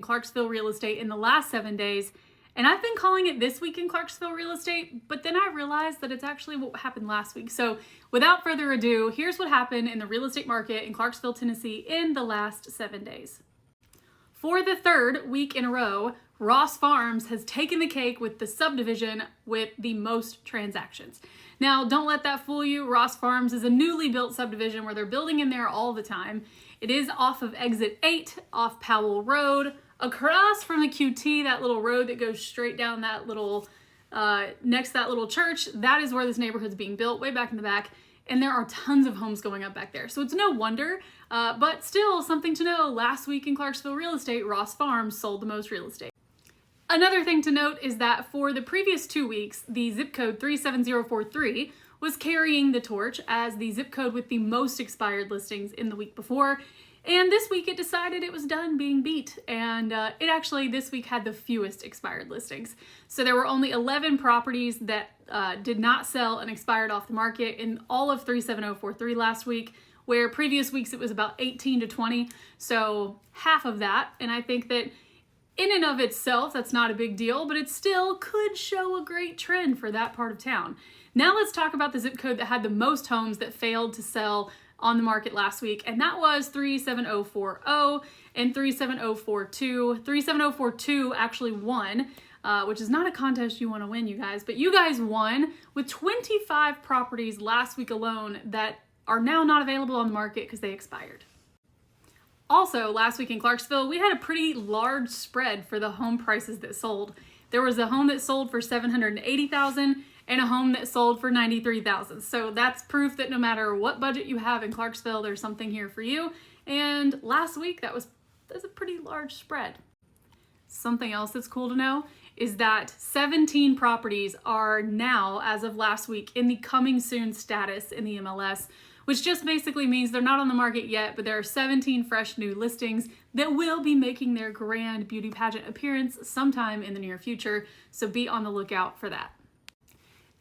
Clarksville real estate in the last 7 days, and I've been calling it This Week in Clarksville Real Estate, but then I realized that it's actually what happened last week. So without further ado, here's what happened in the real estate market in Clarksville, Tennessee in the last 7 days. For the third week in a row, Ross Farms has taken the cake with the subdivision with the most transactions. Now, don't let that fool you. Ross Farms is a newly built subdivision where they're building in there all the time. It is off of Exit 8, off Powell Road, across from the QT, that little road that goes straight down that little, next to that little church. That is where this neighborhood's being built, way back in the back. And there are tons of homes going up back there. So it's no wonder, but still something to know. Last week in Clarksville real estate, Ross Farms sold the most real estate. Another thing to note is that for the previous 2 weeks, the zip code 37043 was carrying the torch as the zip code with the most expired listings in the week before. And this week it decided it was done being beat, and it actually this week had the fewest expired listings. So there were only 11 properties that did not sell and expired off the market in all of 37043 last week, where previous weeks it was about 18 to 20. So half of that, and I think that in and of itself, that's not a big deal, but it still could show a great trend for that part of town. Now let's talk about the zip code that had the most homes that failed to sell on the market last week, and that was 37040 and 37042. 37042 actually won, which is not a contest you want to win, you guys, but you guys won with 25 properties last week alone that are now not available on the market because they expired. Also, last week in Clarksville, we had a pretty large spread for the home prices that sold. There was a home that sold for $780,000 and a home that sold for $93,000. So that's proof that no matter what budget you have in Clarksville, there's something here for you. And last week, that's a pretty large spread. Something else that's cool to know is that 17 properties are now, as of last week, in the coming soon status in the MLS, which just basically means they're not on the market yet, but there are 17 fresh new listings that will be making their grand beauty pageant appearance sometime in the near future, so be on the lookout for that.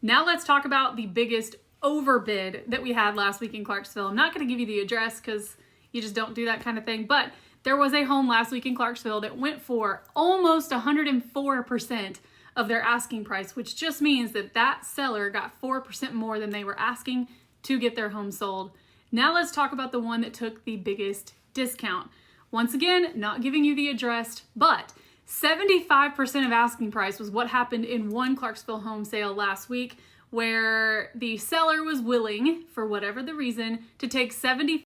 Now let's talk about the biggest overbid that we had last week in Clarksville. I'm not going to give you the address because you just don't do that kind of thing, but there was a home last week in Clarksville that went for almost 104% of their asking price, which just means that that seller got 4% more than they were asking to get their home sold. Now let's talk about the one that took the biggest discount. Once again, not giving you the address, but 75% of asking price was what happened in one Clarksville home sale last week, where the seller was willing, for whatever the reason, to take 75%